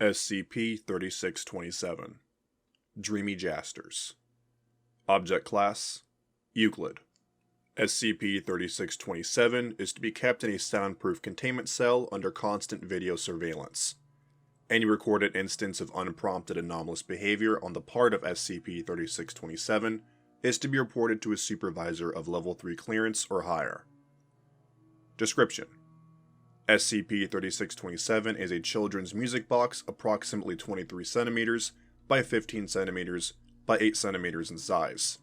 SCP-3627 Dreamy Jasters. Object Class Euclid. SCP-3627 is to be kept in a soundproof containment cell under constant video surveillance. Any recorded instance of unprompted anomalous behavior on the part of SCP-3627 is to be reported to a supervisor of Level 3 clearance or higher. Description: SCP-3627 is a children's music box approximately 23 cm by 15 cm by 8 cm in size.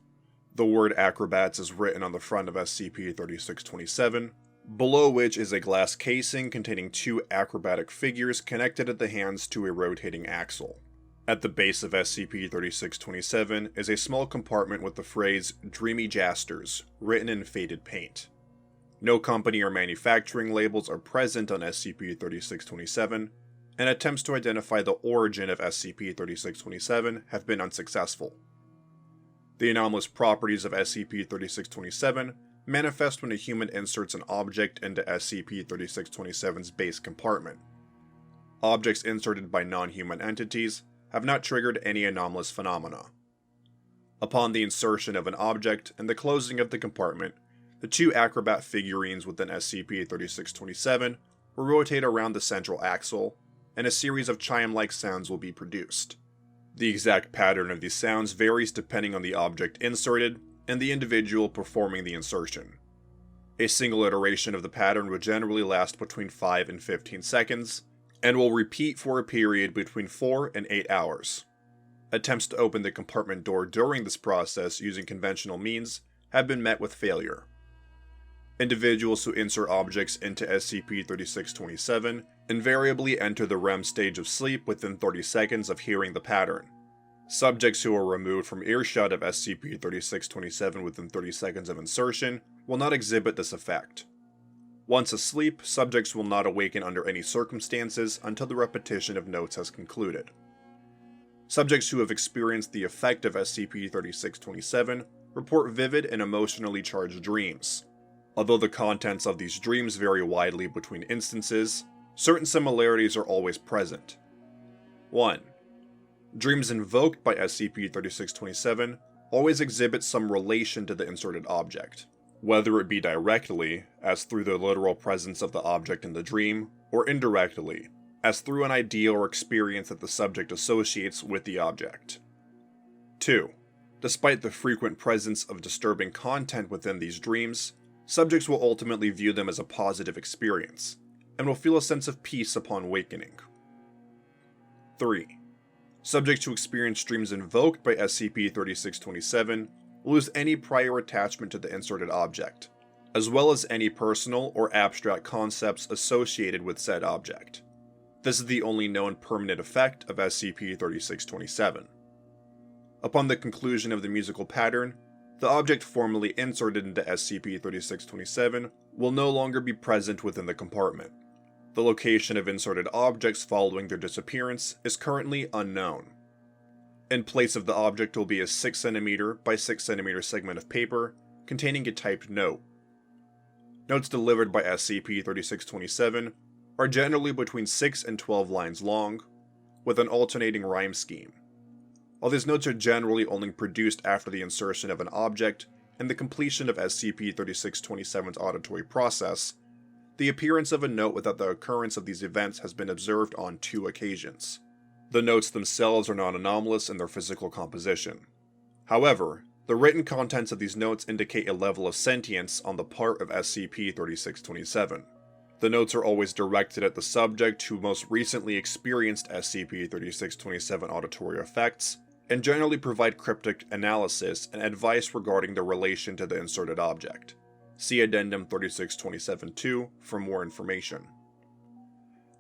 The word Acrobats is written on the front of SCP-3627, below which is a glass casing containing two acrobatic figures connected at the hands to a rotating axle. At the base of SCP-3627 is a small compartment with the phrase Dreamy Jasters written in faded paint. No company or manufacturing labels are present on SCP-3627, and attempts to identify the origin of SCP-3627 have been unsuccessful. The anomalous properties of SCP-3627 manifest when a human inserts an object into SCP-3627's base compartment. Objects inserted by non-human entities have not triggered any anomalous phenomena. Upon the insertion of an object and the closing of the compartment, the two acrobat figurines within SCP-3627 will rotate around the central axle, and a series of chime-like sounds will be produced. The exact pattern of these sounds varies depending on the object inserted and the individual performing the insertion. A single iteration of the pattern will generally last between 5 and 15 seconds, and will repeat for a period between 4 and 8 hours. Attempts to open the compartment door during this process using conventional means have been met with failure. Individuals who insert objects into SCP-3627 invariably enter the REM stage of sleep within 30 seconds of hearing the pattern. Subjects who are removed from earshot of SCP-3627 within 30 seconds of insertion will not exhibit this effect. Once asleep, subjects will not awaken under any circumstances until the repetition of notes has concluded. Subjects who have experienced the effect of SCP-3627 report vivid and emotionally charged dreams. Although the contents of these dreams vary widely between instances, certain similarities are always present. 1. Dreams invoked by SCP-3627 always exhibit some relation to the inserted object, whether it be directly, as through the literal presence of the object in the dream, or indirectly, as through an idea or experience that the subject associates with the object. 2. Despite the frequent presence of disturbing content within these dreams, subjects will ultimately view them as a positive experience, and will feel a sense of peace upon awakening. 3. Subjects who experience dreams invoked by SCP-3627 lose any prior attachment to the inserted object, as well as any personal or abstract concepts associated with said object. This is the only known permanent effect of SCP-3627. Upon the conclusion of the musical pattern, the object formerly inserted into SCP-3627 will no longer be present within the compartment. The location of inserted objects following their disappearance is currently unknown. In place of the object will be a 6 cm by 6 cm segment of paper containing a typed note. Notes delivered by SCP-3627 are generally between 6 and 12 lines long, with an alternating rhyme scheme. While these notes are generally only produced after the insertion of an object and the completion of SCP-3627's auditory process, the appearance of a note without the occurrence of these events has been observed on 2 occasions. The notes themselves are not anomalous in their physical composition. However, the written contents of these notes indicate a level of sentience on the part of SCP-3627. The notes are always directed at the subject who most recently experienced SCP-3627 auditory effects, and generally provide cryptic analysis and advice regarding their relation to the inserted object. See Addendum 3627-2 for more information.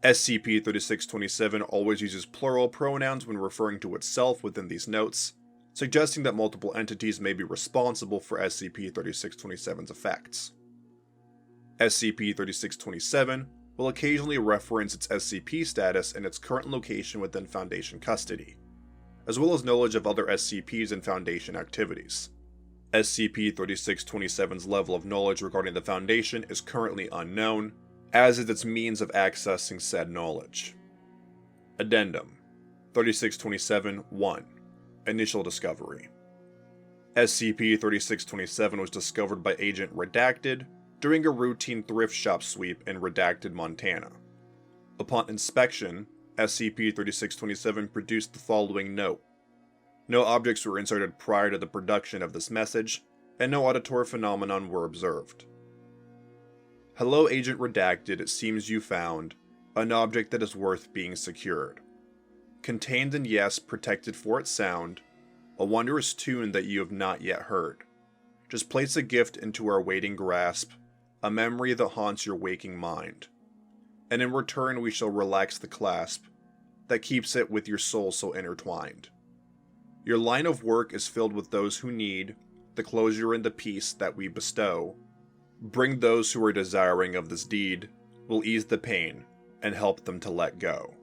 SCP-3627 always uses plural pronouns when referring to itself within these notes, suggesting that multiple entities may be responsible for SCP-3627's effects. SCP-3627 will occasionally reference its SCP status and its current location within Foundation custody, as well as knowledge of other SCPs and Foundation activities. SCP-3627's level of knowledge regarding the Foundation is currently unknown, as is its means of accessing said knowledge. Addendum 3627-1 Initial Discovery SCP-3627 was discovered by Agent Redacted during a routine thrift shop sweep in Redacted, Montana. Upon inspection, SCP-3627 produced the following note. No objects were inserted prior to the production of this message, and no auditory phenomenon were observed. Hello, Agent Redacted, it seems you found an object that is worth being secured. Contained in yes, protected for its sound, a wondrous tune that you have not yet heard. Just place a gift into our waiting grasp, a memory that haunts your waking mind. And in return we shall relax the clasp that keeps it with your soul so intertwined. Your line of work is filled with those who need the closure and the peace that we bestow. Bring those who are desiring of this deed, will ease the pain and help them to let go.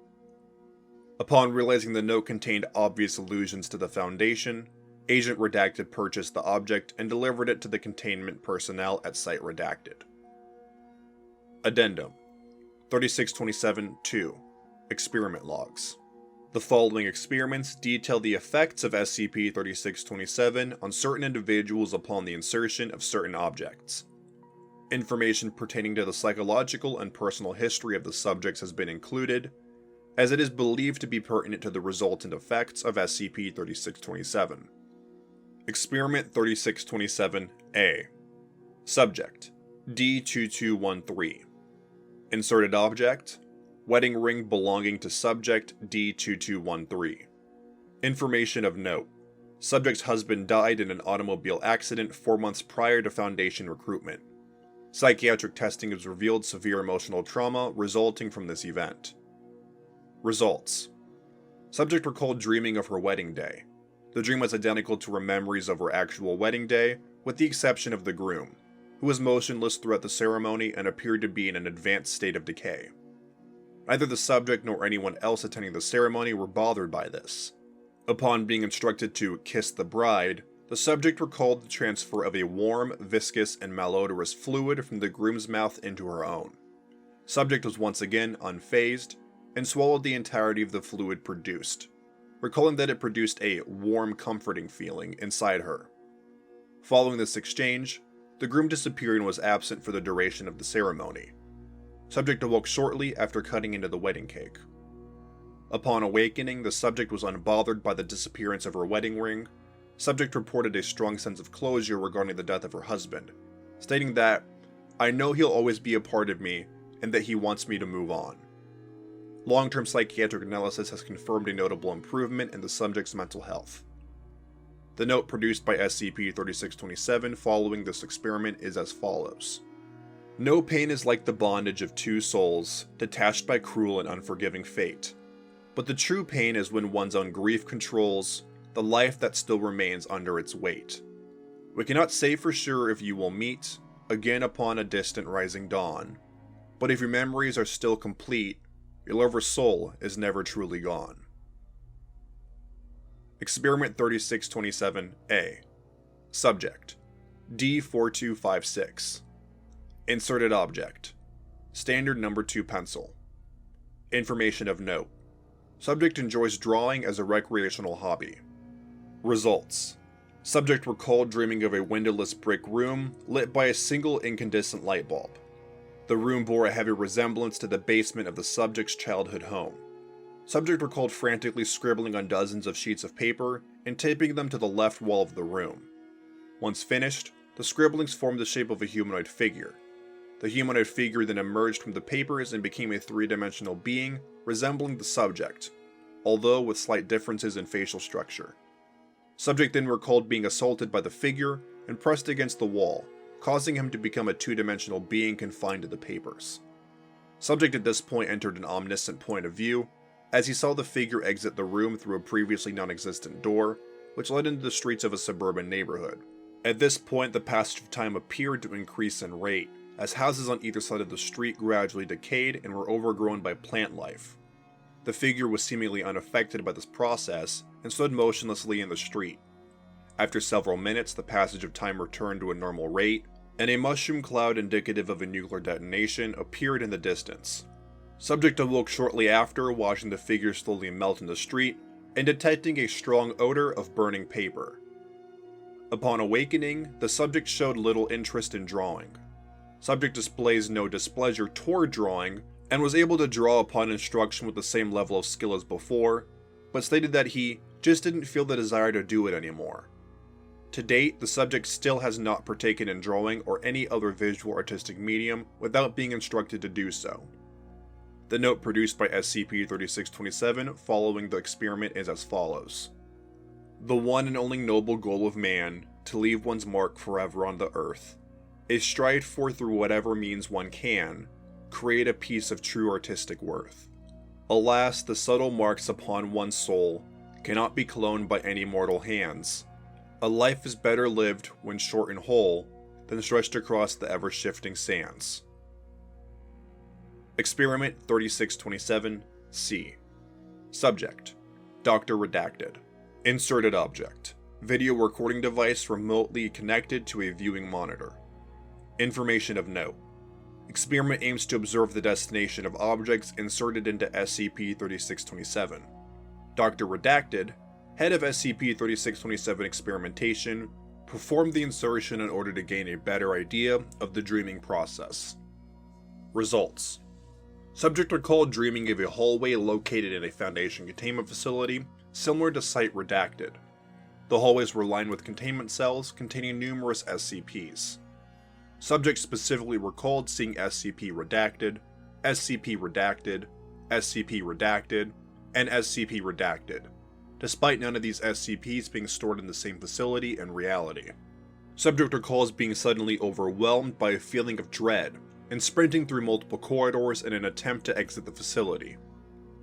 Upon realizing the note contained obvious allusions to the Foundation, Agent Redacted purchased the object and delivered it to the containment personnel at Site Redacted. Addendum 3627-2 Experiment Logs. The following experiments detail the effects of SCP-3627 on certain individuals upon the insertion of certain objects. Information pertaining to the psychological and personal history of the subjects has been included, as it is believed to be pertinent to the resultant effects of SCP-3627. Experiment 3627-A. Subject: D2213. Inserted object: wedding ring belonging to subject D2213. Information of note: subject's husband died in an automobile accident 4 months prior to Foundation recruitment. Psychiatric testing has revealed severe emotional trauma resulting from this event. Results: subject recalled dreaming of her wedding day. The dream was identical to her memories of her actual wedding day, with the exception of the groom, who was motionless throughout the ceremony and appeared to be in an advanced state of decay. Neither the subject nor anyone else attending the ceremony were bothered by this. Upon being instructed to kiss the bride, the subject recalled the transfer of a warm, viscous, and malodorous fluid from the groom's mouth into her own. Subject was once again unfazed, and swallowed the entirety of the fluid produced, recalling that it produced a warm, comforting feeling inside her. Following this exchange, the groom disappeared and was absent for the duration of the ceremony. Subject awoke shortly after cutting into the wedding cake. Upon awakening, the subject was unbothered by the disappearance of her wedding ring. Subject reported a strong sense of closure regarding the death of her husband, stating that, "I know he'll always be a part of me, and that he wants me to move on." Long-term psychiatric analysis has confirmed a notable improvement in the subject's mental health. The note produced by SCP-3627 following this experiment is as follows. No pain is like the bondage of two souls, detached by cruel and unforgiving fate. But the true pain is when one's own grief controls the life that still remains under its weight. We cannot say for sure if you will meet again upon a distant rising dawn, but if your memories are still complete, your lover's soul is never truly gone. Experiment 3627-A. Subject: D4256. Inserted object: standard number 2 pencil. Information of note: subject enjoys drawing as a recreational hobby. Results: subject recalled dreaming of a windowless brick room lit by a single incandescent light bulb. The room bore a heavy resemblance to the basement of the subject's childhood home. Subject recalled frantically scribbling on dozens of sheets of paper and taping them to the left wall of the room. Once finished, the scribblings formed the shape of a humanoid figure. The humanoid figure then emerged from the papers and became a three-dimensional being resembling the subject, although with slight differences in facial structure. Subject then recalled being assaulted by the figure and pressed against the wall, causing him to become a two-dimensional being confined to the papers. Subject at this point entered an omniscient point of view, as he saw the figure exit the room through a previously non-existent door, which led into the streets of a suburban neighborhood. At this point, the passage of time appeared to increase in rate, as houses on either side of the street gradually decayed and were overgrown by plant life. The figure was seemingly unaffected by this process and stood motionlessly in the street. After several minutes, the passage of time returned to a normal rate, and a mushroom cloud indicative of a nuclear detonation appeared in the distance. Subject awoke shortly after, watching the figure slowly melt in the street, and detecting a strong odor of burning paper. Upon awakening, the subject showed little interest in drawing. Subject displays no displeasure toward drawing, and was able to draw upon instruction with the same level of skill as before, but stated that he just didn't feel the desire to do it anymore. To date, the subject still has not partaken in drawing or any other visual artistic medium without being instructed to do so. The note produced by SCP-3627 following the experiment is as follows. The one and only noble goal of man, to leave one's mark forever on the earth, is strived for through whatever means one can, create a piece of true artistic worth. Alas, the subtle marks upon one's soul cannot be cloned by any mortal hands. A life is better lived when short and whole than stretched across the ever-shifting sands. Experiment 3627-C. Subject: Dr. Redacted. Inserted object: video recording device remotely connected to a viewing monitor. Information of note: experiment aims to observe the destination of objects inserted into SCP-3627. Dr. Redacted, head of SCP-3627 experimentation, performed the insertion in order to gain a better idea of the dreaming process. Results: subject recalled dreaming of a hallway located in a Foundation containment facility similar to Site Redacted. The hallways were lined with containment cells containing numerous SCPs. Subject specifically recalled seeing SCP Redacted, SCP Redacted, SCP Redacted, and SCP Redacted, despite none of these SCPs being stored in the same facility in reality. Subject recalls being suddenly overwhelmed by a feeling of dread and sprinting through multiple corridors in an attempt to exit the facility.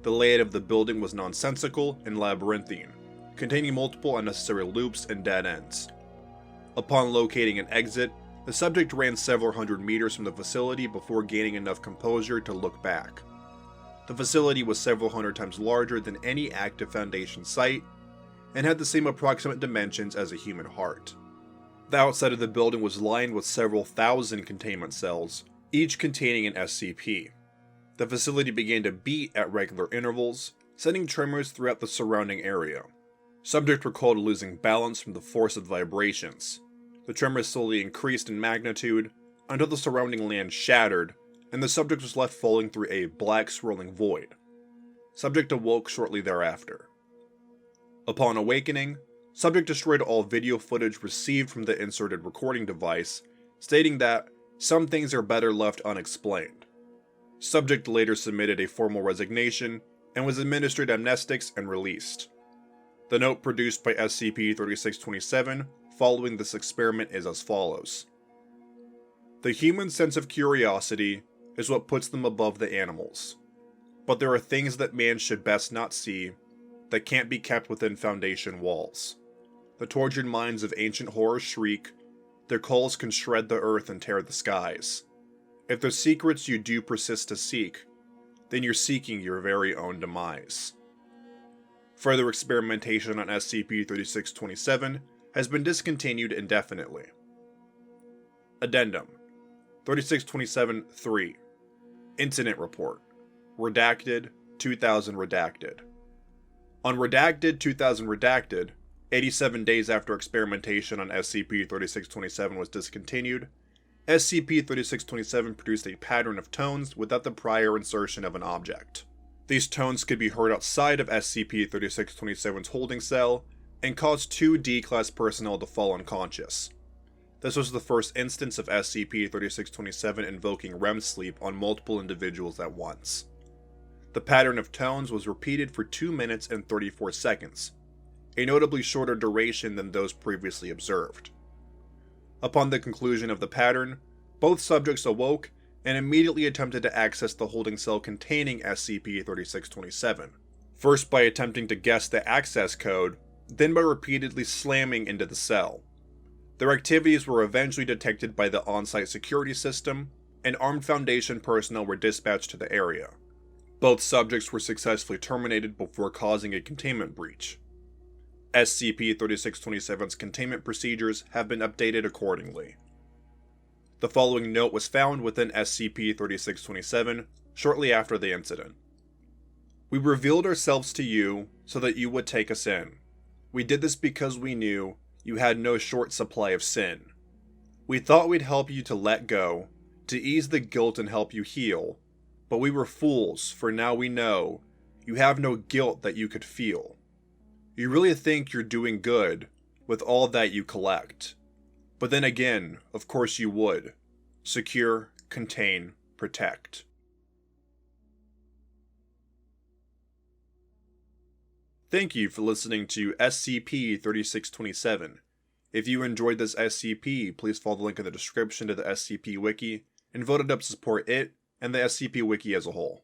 The layout of the building was nonsensical and labyrinthine, containing multiple unnecessary loops and dead ends. Upon locating an exit, the subject ran several hundred meters from the facility before gaining enough composure to look back. The facility was several hundred times larger than any active Foundation site, and had the same approximate dimensions as a human heart. The outside of the building was lined with several thousand containment cells, each containing an SCP. The facility began to beat at regular intervals, sending tremors throughout the surrounding area. Subject recalled losing balance from the force of the vibrations. The tremors slowly increased in magnitude until the surrounding land shattered, and the subject was left falling through a black swirling void. Subject awoke shortly thereafter. Upon awakening, subject destroyed all video footage received from the inserted recording device, stating that some things are better left unexplained. Subject later submitted a formal resignation and was administered amnestics and released. The note produced by SCP-3627 following this experiment is as follows. The human sense of curiosity is what puts them above the animals. But there are things that man should best not see that can't be kept within Foundation walls. The tortured minds of ancient horrors shriek, their calls can shred the earth and tear the skies. If the secrets you do persist to seek, then you're seeking your very own demise. Further experimentation on SCP-3627 has been discontinued indefinitely. Addendum 3627-3 Incident Report Redacted 2000 Redacted. On Redacted 2000 Redacted, 87 days after experimentation on SCP-3627 was discontinued, SCP-3627 produced a pattern of tones without the prior insertion of an object. These tones could be heard outside of SCP-3627's holding cell and caused 2 D-Class personnel to fall unconscious. This was the first instance of SCP-3627 invoking REM sleep on multiple individuals at once. The pattern of tones was repeated for 2 minutes and 34 seconds, a notably shorter duration than those previously observed. Upon the conclusion of the pattern, both subjects awoke and immediately attempted to access the holding cell containing SCP-3627, first by attempting to guess the access code, then by repeatedly slamming into the cell. Their activities were eventually detected by the on-site security system, and armed Foundation personnel were dispatched to the area. Both subjects were successfully terminated before causing a containment breach. SCP-3627's containment procedures have been updated accordingly. The following note was found within SCP-3627 shortly after the incident. We revealed ourselves to you so that you would take us in. We did this because we knew you had no short supply of sin. We thought we'd help you to let go, to ease the guilt and help you heal, but we were fools, for now we know you have no guilt that you could feel. You really think you're doing good with all that you collect. But then again, of course you would. Secure, contain, protect. Thank you for listening to SCP-3627. If you enjoyed this SCP, please follow the link in the description to the SCP Wiki, and vote it up to support it and the SCP Wiki as a whole.